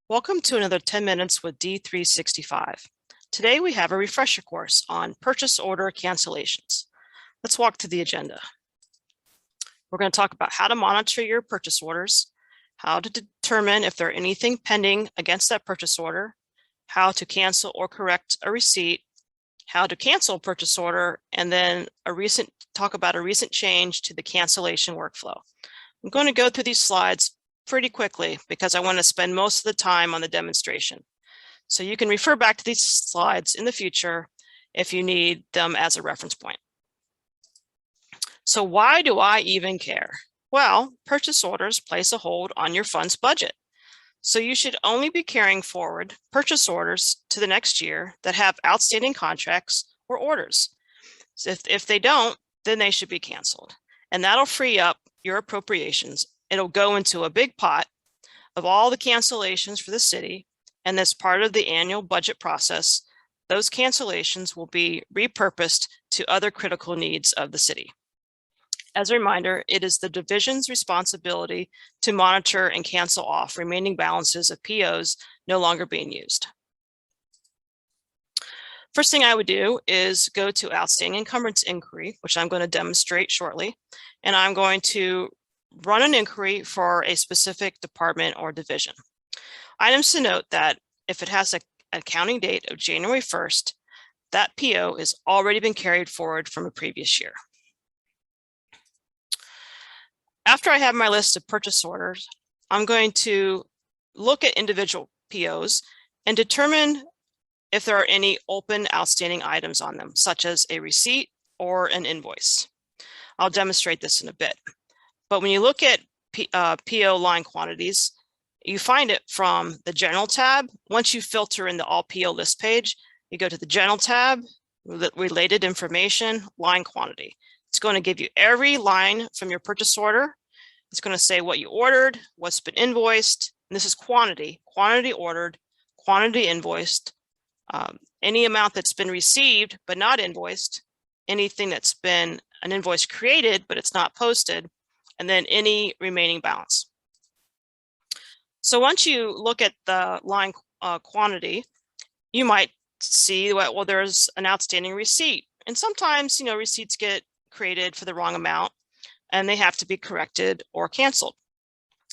Welcome to another 10 minutes with D365. Today we have a refresher course on purchase order cancellations. Let's walk through the agenda. We're going to talk about how to monitor your purchase orders, how to determine if there are anything pending against that purchase order, how to cancel or correct a receipt, how to cancel a purchase order, and then talk about a recent change to the cancellation workflow. I'm going to go through these slides pretty quickly because I want to spend most of the time on the demonstration. So you can refer back to these slides in the future if you need them as a reference point. So why do I even care? Well, purchase orders place a hold on your fund's budget. So you should only be carrying forward purchase orders to the next year that have outstanding contracts or orders. So if they don't, then they should be canceled. And that'll free up your appropriations. It'll go into a big pot of all the cancellations for the city, and as part of the annual budget process, those cancellations will be repurposed to other critical needs of the city. As a reminder, it is the division's responsibility to monitor and cancel off remaining balances of POs no longer being used. First thing I would do is go to outstanding encumbrance inquiry, which I'm going to demonstrate shortly, and I'm going to run an inquiry for a specific department or division. Items to note that if it has an accounting date of January 1st, that PO has already been carried forward from a previous year. After I have my list of purchase orders, I'm going to look at individual POs and determine if there are any open outstanding items on them, such as a receipt or an invoice. I'll demonstrate this in a bit. But when you look at PO line quantities, you find it from the General tab. Once you filter in the All PO list page, you go to the General tab, Related Information, Line Quantity. It's going to give you every line from your purchase order. It's going to say what you ordered, what's been invoiced, and this is quantity ordered, quantity invoiced, any amount that's been received but not invoiced, anything that's been an invoice created but it's not posted, and then any remaining balance. So once you look at the line quantity, you might see, well, there's an outstanding receipt. And sometimes, receipts get created for the wrong amount and they have to be corrected or canceled.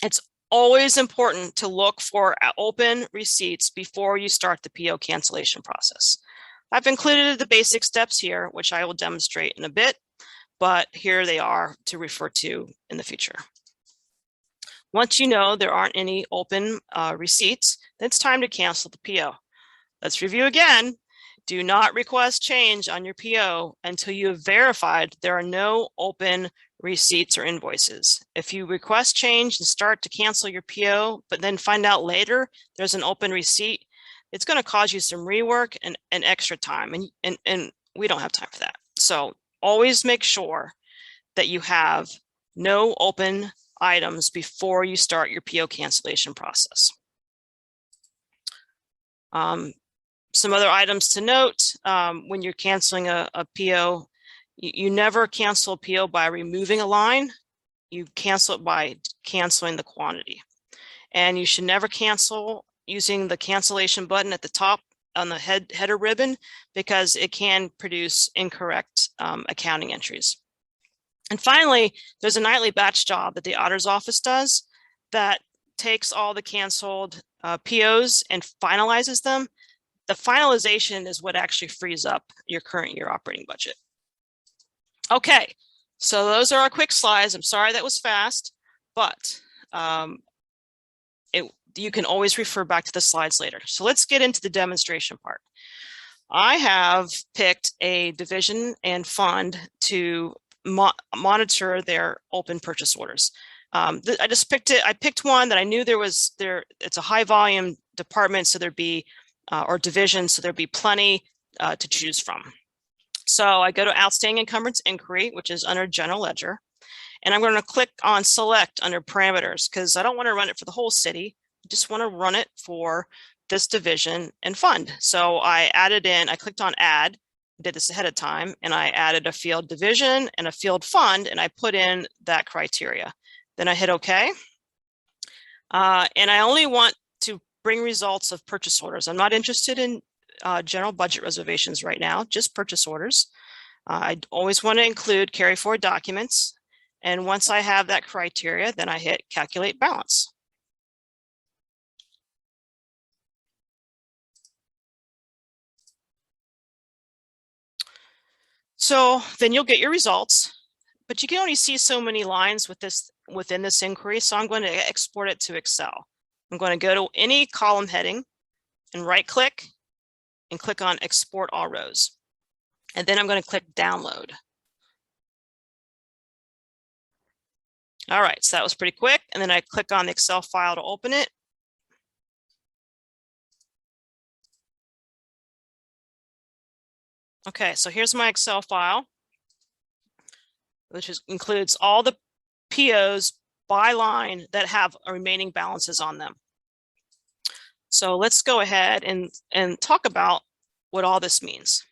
It's always important to look for open receipts before you start the PO cancellation process. I've included the basic steps here, which I will demonstrate in a bit, but here they are to refer to in the future. Once you know there aren't any open receipts, then it's time to cancel the PO. Let's review again. Do not request change on your PO until you have verified there are no open receipts or invoices. If you request change and start to cancel your PO, but then find out later there's an open receipt, it's going to cause you some rework and extra time, and we don't have time for that. So always make sure that you have no open items before you start your PO cancellation process. Some other items to note, when you're canceling a PO, you never cancel a PO by removing a line. You cancel it by canceling the quantity. And you should never cancel using the cancellation button at the top on the header ribbon, because it can produce incorrect accounting entries. And finally, there's a nightly batch job that the auditor's office does that takes all the canceled POs and finalizes them. The finalization is what actually frees up your current year operating budget. Okay, so those are our quick slides. I'm sorry that was fast, but you can always refer back to the slides later. So let's get into the demonstration part. I have picked a division and fund to monitor their open purchase orders. I just picked it. I picked one that I knew it's a high volume department, so there'd be or division, so there'd be plenty to choose from. So I go to outstanding encumbrance inquiry, which is under general ledger, and I'm going to click on select under parameters because I don't want to run it for the whole city. I just want to run it for this division and fund. So I clicked on add, did this ahead of time, and I added a field division and a field fund, and I put in that criteria. Then I hit OK. And I only want to bring results of purchase orders. I'm not interested in general budget reservations right now, just purchase orders. I always want to include carry forward documents. And once I have that criteria, then I hit calculate balance. So then you'll get your results, but you can only see so many lines within this inquiry. So I'm going to export it to Excel. I'm going to go to any column heading and right click and click on export all rows. And then I'm going to click download. All right, so that was pretty quick. And then I click on the Excel file to open it. Okay, so here's my Excel file, which includes all the POs by line that have remaining balances on them. So let's go ahead and talk about what all this means.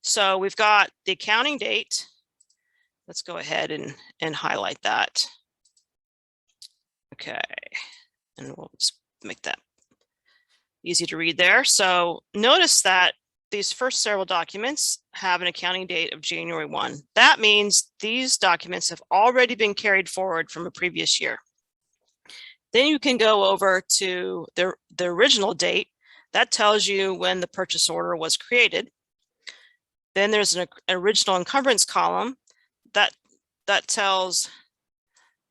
So we've got the accounting date. Let's go ahead and highlight that. Okay, and we'll just make that easy to read there. So notice that these first several documents have an accounting date of January 1. That means these documents have already been carried forward from a previous year. Then you can go over to the original date. That tells you when the purchase order was created. Then there's an original encumbrance column that tells,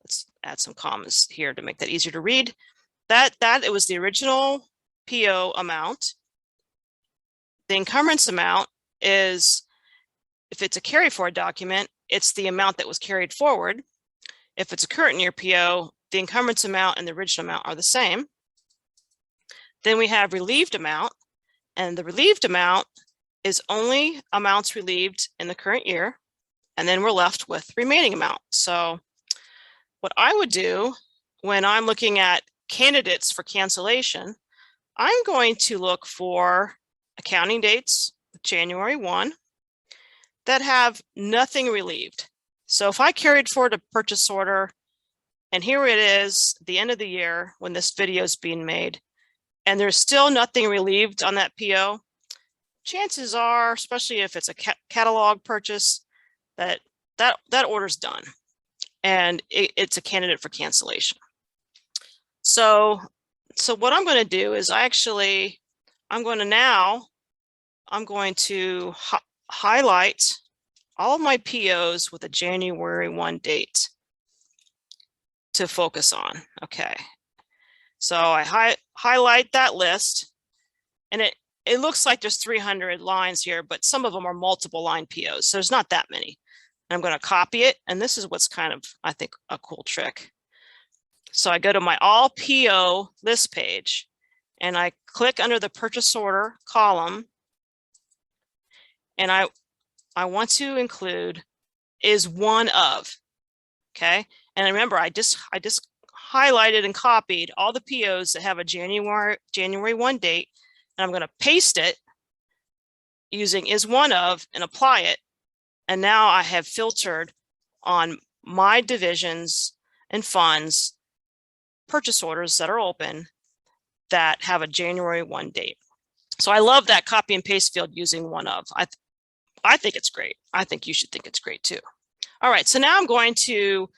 let's add some commas here to make that easier to read, that it was the original PO amount. The encumbrance amount is, if it's a carry forward document, it's the amount that was carried forward. If it's a current year PO, the encumbrance amount and the original amount are the same. Then we have relieved amount, and the relieved amount is only amounts relieved in the current year, and then we're left with remaining amount. So what I would do when I'm looking at candidates for cancellation, I'm going to look for accounting dates, January 1, that have nothing relieved. So if I carried forward a purchase order, and here it is, the end of the year when this video is being made, and there's still nothing relieved on that PO, chances are, especially if it's a catalog purchase, that order's done, and it's a candidate for cancellation. So what I'm going to do is I'm going to highlight all of my POs with a January 1 date to focus on. Okay, so I highlight that list, and it looks like there's 300 lines here, but some of them are multiple line POs, so there's not that many. And I'm going to copy it, and this is what's kind of, I think, a cool trick. So I go to my all PO list page, and I click under the purchase order column, and I want to include is one of. Okay, and remember, I just highlighted and copied all the POs that have a January 1 date, and I'm going to paste it using is one of and apply it. And now I have filtered on my divisions and funds purchase orders that are open that have a January 1 date. So I love that copy and paste field using one of. I think it's great. I think you should think it's great too. All right, so now I'm going to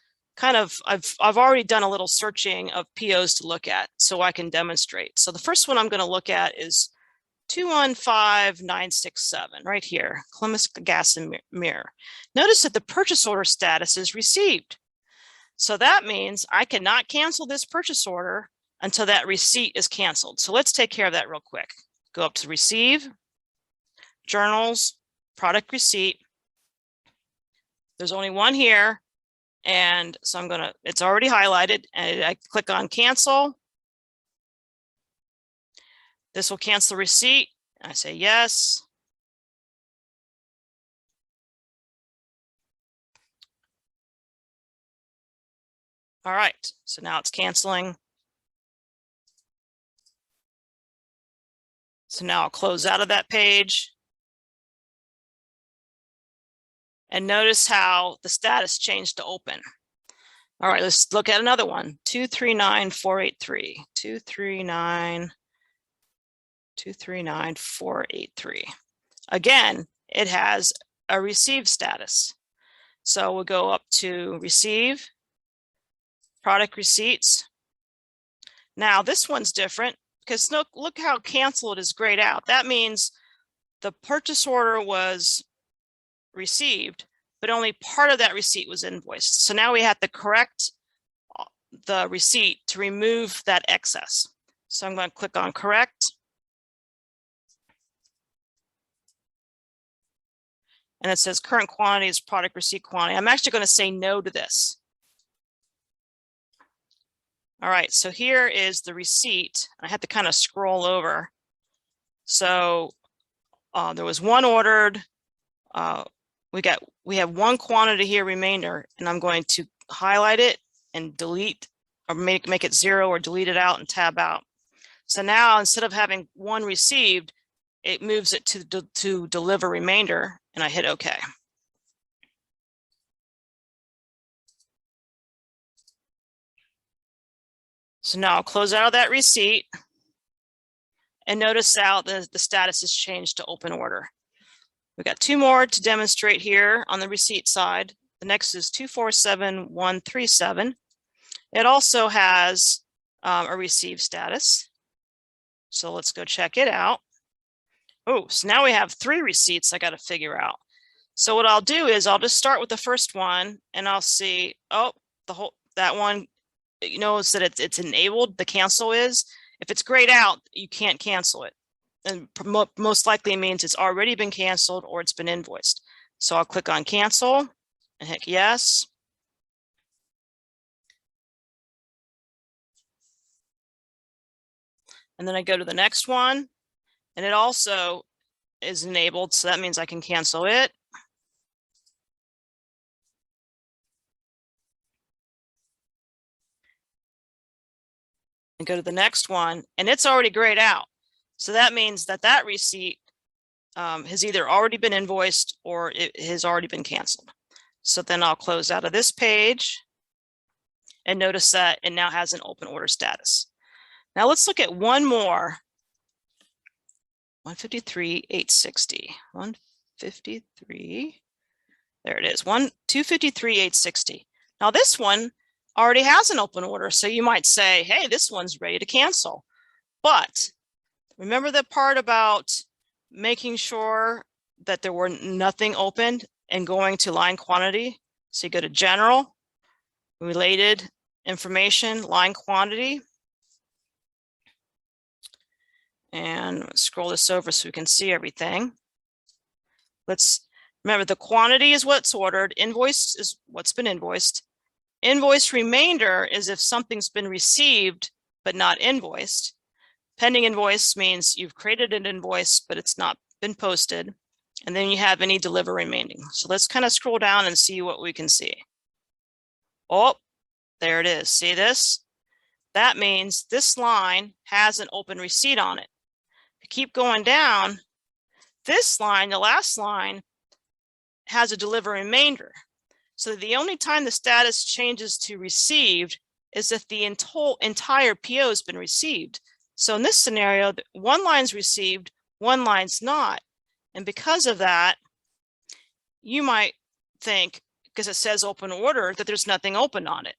I've already done a little searching of POs to look at so I can demonstrate. So the first one I'm going to look at is 215967 right here, Columbus Gas and Mirror. Notice that the purchase order status is received. So that means I cannot cancel this purchase order until that receipt is canceled. So let's take care of that real quick. Go up to receive, journals, product receipt. There's only one here. And so it's already highlighted, and I click on cancel. This will cancel the receipt. I say yes. All right, so now it's canceling. So now I'll close out of that page. And notice how the status changed to open. All right, let's look at another one, 239483. 239483. 239483. Again, it has a receive status. So we'll go up to receive, product receipts. Now this one's different because look how canceled is grayed out. That means the purchase order was received, but only part of that receipt was invoiced. So now we have to correct the receipt to remove that excess. So I'm going to click on correct. And it says current quantity is product receipt quantity. I'm actually going to say no to this. All right, so here is the receipt. I had to kind of scroll over. So there was one ordered. We have one quantity here remainder, and I'm going to highlight it and delete or make it 0 or delete it out and tab out. So now instead of having one received, it moves it to deliver remainder, and I hit OK. So now I'll close out of that receipt, and notice now the status has changed to open order. We've got two more to demonstrate here on the receipt side. The next is 247137. It also has a receive status. So let's go check it out. Oh, so now we have 3 receipts I got to figure out. So what I'll do is I'll just start with the first one, and I'll see, oh, that one, you notice that it's enabled, the cancel is. If it's grayed out, you can't cancel it. And most likely means it's already been canceled or it's been invoiced. So I'll click on cancel and hit yes. And then I go to the next one, and it also is enabled. So that means I can cancel it. And go to the next one, and it's already grayed out. So that means that that receipt has either already been invoiced or it has already been canceled. So then I'll close out of this page and notice that it now has an open order status. Now let's look at one more. 153,860. 153. There it is. 253,860. Now this one already has an open order. So you might say, hey, this one's ready to cancel. But remember the part about making sure that there were nothing opened and going to line quantity? So you go to general, related information, line quantity. And scroll this over so we can see everything. Let's remember the quantity is what's ordered. Invoice is what's been invoiced. Invoice remainder is if something's been received but not invoiced. Pending invoice means you've created an invoice, but it's not been posted. And then you have any deliver remaining. So let's kind of scroll down and see what we can see. Oh, there it is. See this? That means this line has an open receipt on it. If you keep going down, this line, the last line, has a deliver remainder. So the only time the status changes to received is if the entire PO has been received. So in this scenario, one line's received, one line's not. And because of that, you might think, because it says open order, that there's nothing open on it.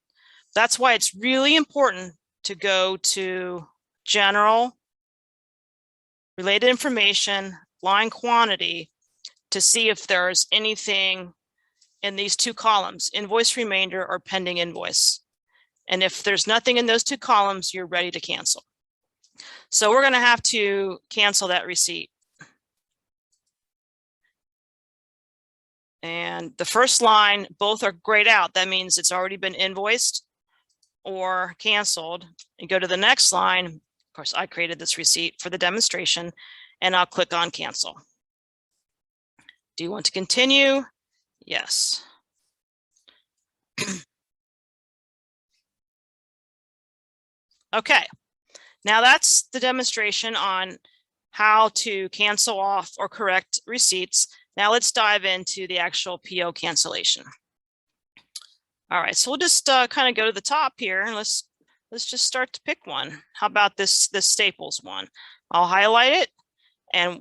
That's why it's really important to go to general, related information, line quantity, to see if there's anything in these two columns, invoice remainder or pending invoice. And if there's nothing in those two columns, you're ready to cancel. So we're going to have to cancel that receipt. And the first line, both are grayed out. That means it's already been invoiced or canceled. And go to the next line. Of course, I created this receipt for the demonstration, and I'll click on cancel. Do you want to continue? Yes. Okay, now that's the demonstration on how to cancel off or correct receipts. Now let's dive into the actual PO cancellation. All right, so we'll just kind of go to the top here, and let's let's just start to pick one. How about this Staples one? I'll highlight it and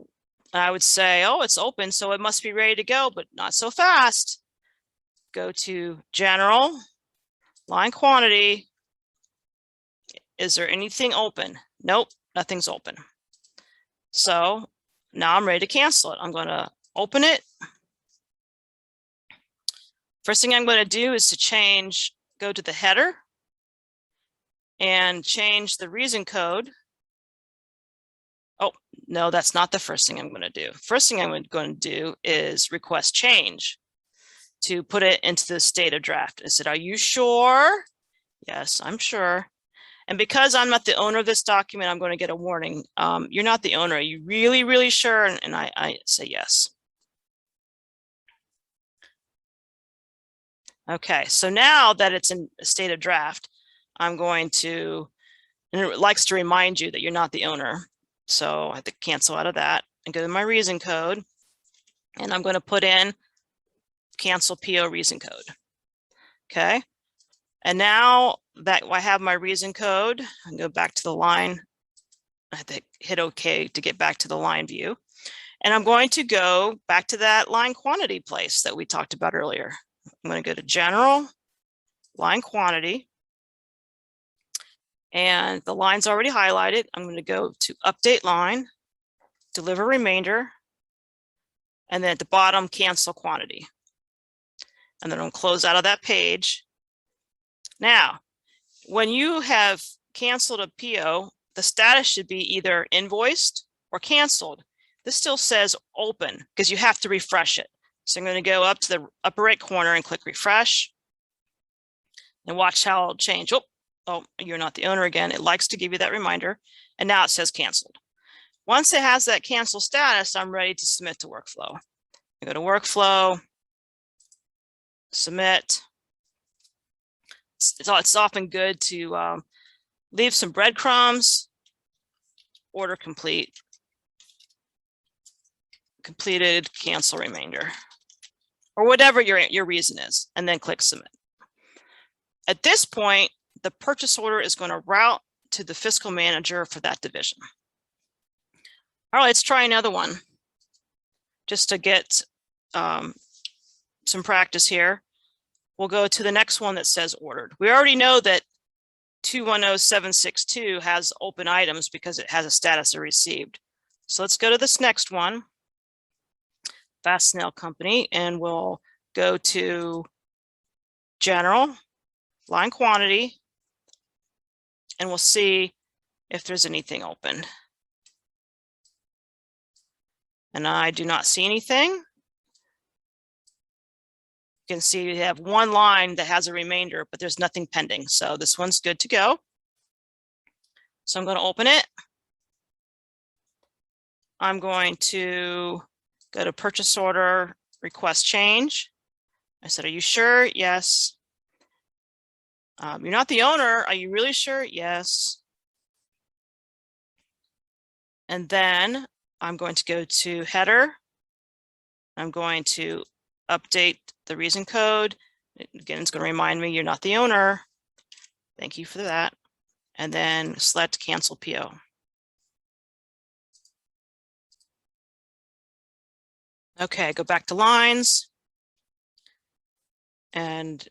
I would say, oh, it's open, so it must be ready to go, but not so fast. Go to General, Line Quantity. Is there anything open? Nope, nothing's open. So now I'm ready to cancel it. I'm going to open it. First thing I'm going to do is to go to the header and change the reason code. Oh, no, that's not the first thing I'm going to do. First thing I'm going to do is request change to put it into the state of draft. I said, are you sure? Yes, I'm sure. And because I'm not the owner of this document, I'm going to get a warning. You're not the owner. Are you really, really sure? And I say yes. Okay, so now that it's in a state of draft, I'm going to, and it likes to remind you that you're not the owner. So I have to cancel out of that and go to my reason code. And I'm going to put in cancel PO reason code. Okay. And now that I have my reason code, I go back to the line. I have to hit OK to get back to the line view. And I'm going to go back to that line quantity place that we talked about earlier. I'm going to go to General, Line Quantity. And the line's already highlighted. I'm going to go to Update Line, Deliver Remainder, and then at the bottom, Cancel Quantity. And then I'll close out of that page. Now, when you have canceled a PO, the status should be either invoiced or canceled. This still says open because you have to refresh it. So I'm going to go up to the upper right corner and click refresh. And watch how it'll change. Oh, you're not the owner again. It likes to give you that reminder. And now it says canceled. Once it has that cancel status, I'm ready to submit to workflow. I go to workflow, submit. It's often good to leave some breadcrumbs, order complete, completed, cancel remainder, or whatever your reason is, and then click submit. At this point, the purchase order is going to route to the fiscal manager for that division. All right, let's try another one just to get some practice here. We'll go to the next one that says ordered. We already know that 210762 has open items because it has a status of received. So let's go to this next one, Fast Snail Company, and we'll go to General, Line Quantity, and we'll see if there's anything open. And I do not see anything. You can see we have one line that has a remainder, but there's nothing pending. So this one's good to go. So I'm going to open it. I'm going to go to purchase order, request change. I said, are you sure? Yes. You're not the owner. Are you really sure? Yes. And then I'm going to go to header. I'm going to update the reason code. Again, it's going to remind me you're not the owner. Thank you for that. And then select cancel PO. Okay, go back to lines. And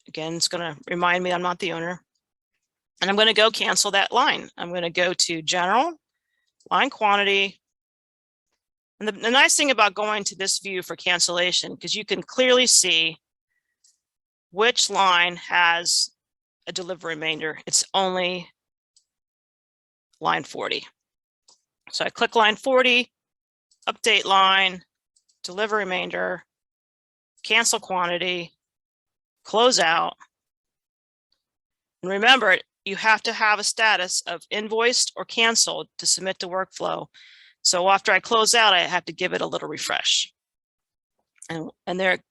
again, it's going to remind me I'm not the owner. And I'm going to go cancel that line. I'm going to go to General, Line Quantity. And the nice thing about going to this view for cancellation, because you can clearly see which line has a deliver remainder. It's only line 40. So I click line 40, update line, deliver remainder, cancel quantity, close out. And remember, you have to have a status of invoiced or canceled to submit to workflow. So after I close out, I have to give it a little refresh. And there it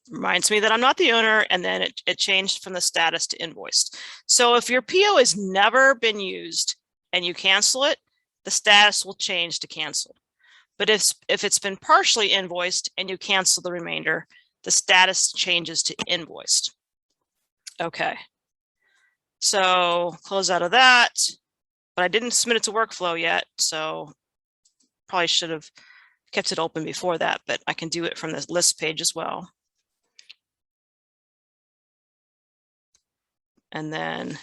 reminds me that I'm not the owner, and then it changed from the status to invoiced. So if your PO has never been used and you cancel it, the status will change to canceled. But if it's been partially invoiced and you cancel the remainder, the status changes to invoiced. Okay. So close out of that, but I didn't submit it to workflow yet. So probably should have kept it open before that, but I can do it from the list page as well. And then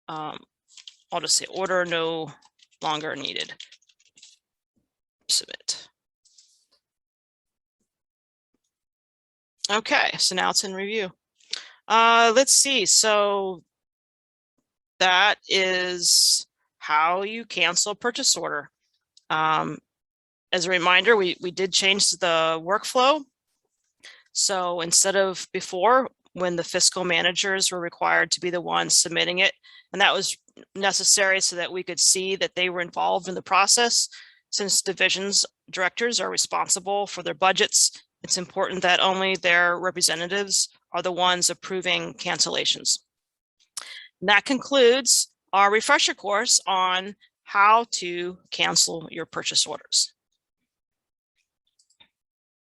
I'll just say order no longer needed. Submit. Okay, so now it's in review. Let's see. So that is how you cancel a purchase order. As a reminder, we did change the workflow. So instead of before, when the fiscal managers were required to be the ones submitting it, and that was necessary so that we could see that they were involved in the process. Since divisions directors are responsible for their budgets, it's important that only their representatives are the ones approving cancellations. And that concludes our refresher course on how to cancel your purchase orders.